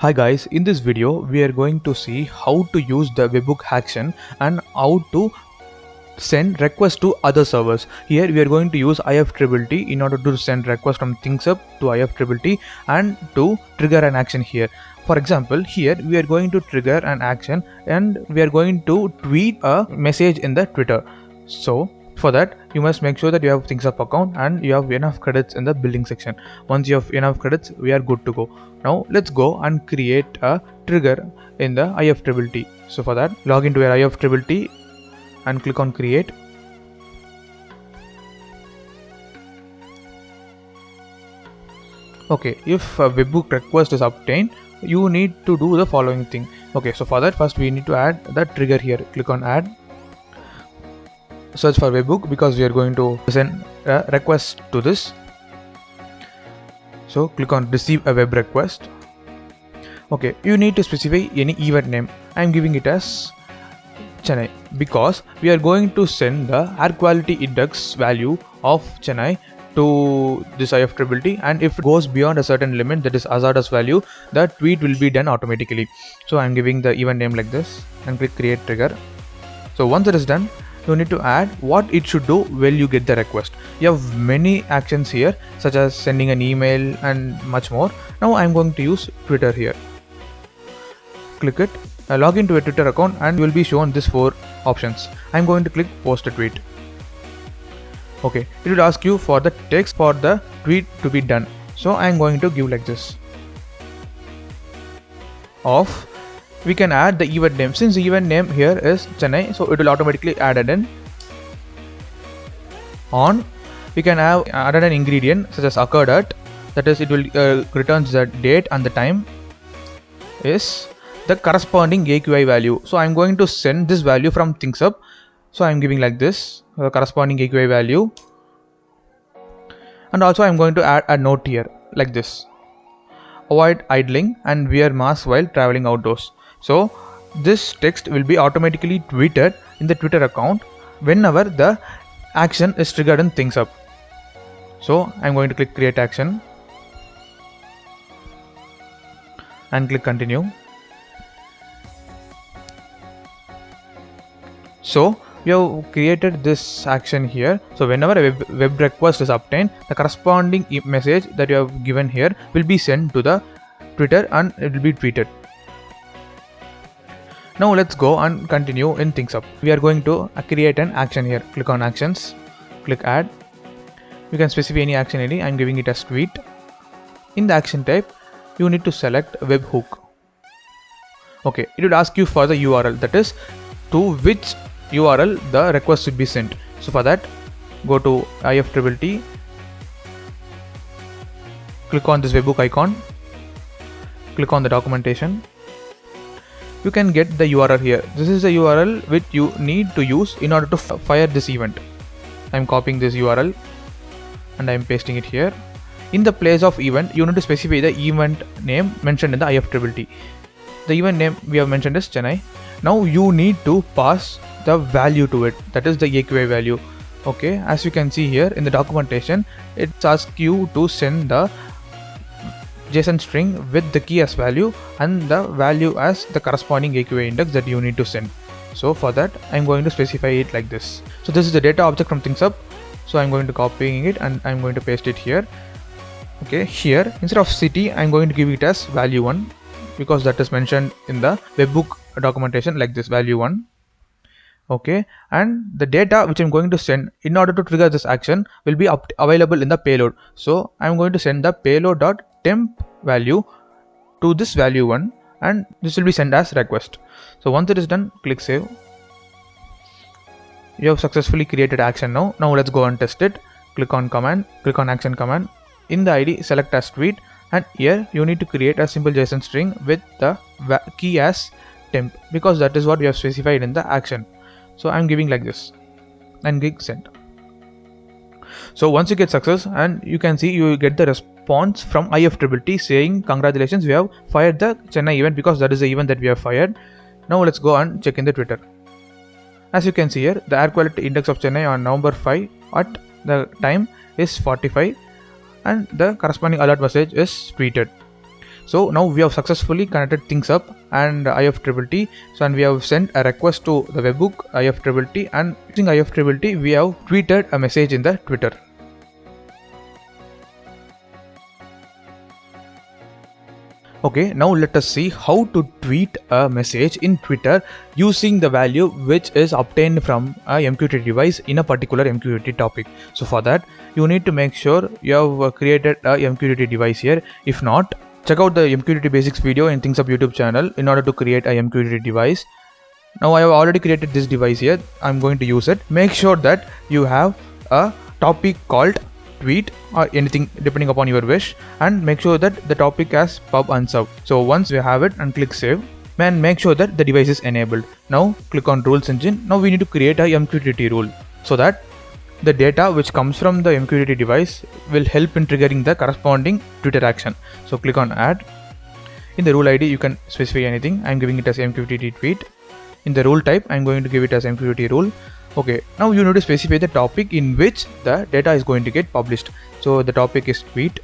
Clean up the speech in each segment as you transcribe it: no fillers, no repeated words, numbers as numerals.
Hi guys, in this video we are going to see how to use the webhook action and how to send requests to other servers. Here we are going to use IFTTT in order to send requests from ThingsUp to IFTTT and to trigger an action here. For example, here we are going to trigger an action and we are going to tweet a message in the Twitter. So for that, you must make sure that you have ThingsUp account and you have enough credits in the building section. Once you have enough credits, we are good to go. Now let's go and create a trigger in the IFTTT. So for that, log into your IFTTT and click on create. Okay, if a webhook request is obtained, you need to do the following thing. Okay, so for that, first we need to add the trigger here. Click on add. Search for webhook because we are going to send a request to this. So click on receive a web request. Okay, you need to specify any event name. I am giving it as Chennai because we are going to send the air quality index value of Chennai to this IFTTT, and if it goes beyond a certain limit, that is hazardous value, the tweet will be done automatically. So I am giving the event name like this and click create trigger. So once it is done, you need to add what it should do when you get the request. You have many actions here such as sending an email and much more. Now I am going to use Twitter here. Click it, log into a Twitter account and you will be shown these 4 options. I am going to click post a tweet. Okay, it will ask you for the text for the tweet to be done. So I am going to give like this. Off. We can add the event name. Since the event name here is Chennai, so it will automatically add it in. On, we can have added an ingredient such as occurred at, that is it will returns the date and the time is the corresponding AQI value. So I am going to send this value from ThingsUp. So I am giving like this, the corresponding AQI value, and also I am going to add a note here like this. Avoid idling and wear mask while traveling outdoors. So this text will be automatically tweeted in the Twitter account whenever the action is triggered in ThingsUp. So I'm going to click create action and click continue. So we have created this action here. So whenever a web request is obtained, the corresponding message that you have given here will be sent to the Twitter and it will be tweeted. Now let's go and continue in ThingsUp. We are going to create an action here. Click on actions, click add. You can specify any action ID. I am giving it as tweet. In the action type, you need to select webhook. Okay, it will ask you for the URL, that is to which URL the request should be sent. So for that, go to IFTTT, click on this webhook icon, click on the documentation. You can get the URL here. This is the URL which you need to use in order to fire this event. I am copying this URL and I am pasting it here. In the place of event, you need to specify the event name mentioned in the IFTTT. The event name we have mentioned is Chennai. Now you need to pass the value to it, that is the AQI value. Okay, as you can see here in the documentation, it asks you to send the JSON string with the key as value and the value as the corresponding AQI index that you need to send. So for that, I'm going to specify it like this. So this is the data object from ThingsUp. So I'm going to copying it and I'm going to paste it here. Okay, here instead of city, I'm going to give it as value 1 because that is mentioned in the webhook documentation like this, value 1. Okay, and the data which I'm going to send in order to trigger this action will be available in the payload. So I'm going to send the payload.temp value to this value 1 and this will be sent as request. So once it is done, click save. You have successfully created action now. Now let's go and test it. Click on command, click on action command. In the ID, select as tweet, and here you need to create a simple JSON string with the key as temp because that is what we have specified in the action. So I'm giving like this and click send. So once you get success, and you can see you will get the response from IFTTT saying congratulations, we have fired the Chennai event because that is the event that we have fired. Now let's go and check in the Twitter. As you can see here, the air quality index of Chennai on November 5 at the time is 45 and the corresponding alert message is tweeted. So now we have successfully connected things up and IFTTT. So and we have sent a request to the webhook IFTTT, and using IFTTT we have tweeted a message in the Twitter. Okay, now let us see how to tweet a message in Twitter using the value which is obtained from a MQTT device in a particular MQTT topic. So for that, you need to make sure you have created a MQTT device here. If not, check out the MQTT basics video in Things Up YouTube channel in order to create a MQTT device. Now I have already created this device here. I'm going to use it. Make sure that you have a topic called tweet or anything depending upon your wish, and make sure that the topic has pub unsub. So once you have it, and click save, and make sure that the device is enabled. Now click on rules engine. Now we need to create a MQTT rule so that the data which comes from the MQTT device will help in triggering the corresponding Twitter action. So click on add. In the rule ID you can specify anything. I'm giving it as MQTT tweet. In the rule type I'm going to give it as MQTT rule. Okay, now you need to specify the topic in which the data is going to get published. So the topic is tweet,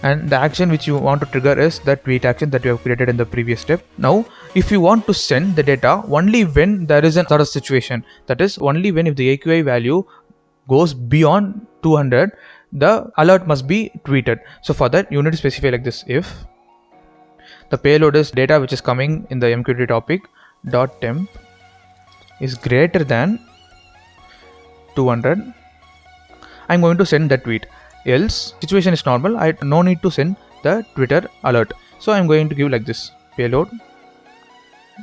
and the action which you want to trigger is the tweet action that you have created in the previous step. Now if you want to send the data only when there is another situation, that is only when if the AQI value goes beyond 200, the alert must be tweeted. So for that you need to specify like this: if the payload is data which is coming in the MQTT topic dot temp is greater than 200, I'm going to send the tweet. Else situation is normal, I no need to send the Twitter alert. So I'm going to give like this: payload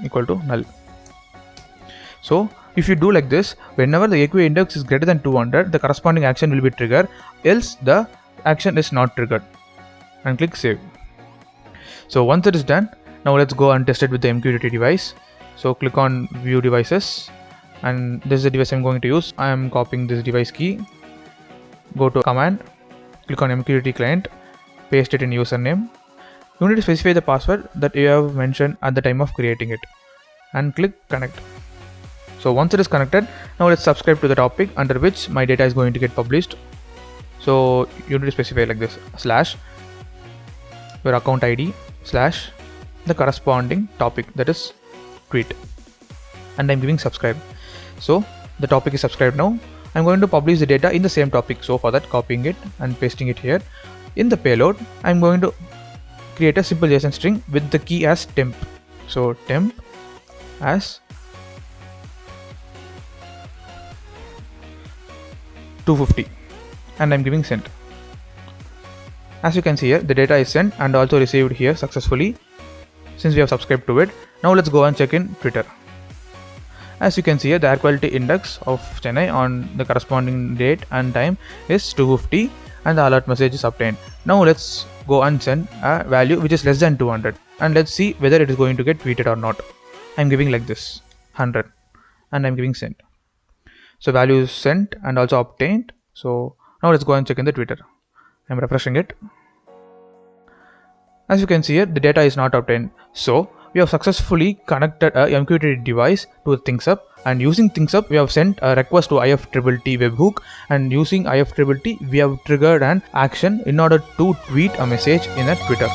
equal to null. So if you do like this, whenever the AQI index is greater than 200, the corresponding action will be triggered, else the action is not triggered, and click save. So once it is done, now let's go and test it with the MQTT device. So click on view devices, and this is the device I'm going to use. I am copying this device key, go to command, click on MQTT client, paste it in username. You need to specify the password that you have mentioned at the time of creating it, and click connect. So once it is connected, now let's subscribe to the topic under which my data is going to get published. So you need to specify like this: slash your account ID slash the corresponding topic, that is tweet, and I'm giving subscribe. So the topic is subscribed. Now I'm going to publish the data in the same topic. So for that, copying it and pasting it here. In the payload, I'm going to create a simple JSON string with the key as temp. So temp as 250, and I'm giving send. As you can see here, the data is sent and also received here successfully since we have subscribed to it. Now let's go and check in Twitter. As you can see here, the air quality index of Chennai on the corresponding date and time is 250, and the alert message is obtained. Now let's go and send a value which is less than 200, and let's see whether it is going to get tweeted or not. I'm giving like this 100, and I'm giving send. So value is sent and also obtained. So now let's go and check in the Twitter. I'm refreshing it. As you can see here, the data is not obtained. So we have successfully connected a MQTT device to ThingsUp, and using ThingsUp we have sent a request to IFTTT webhook, and using IFTTT we have triggered an action in order to tweet a message in a Twitter.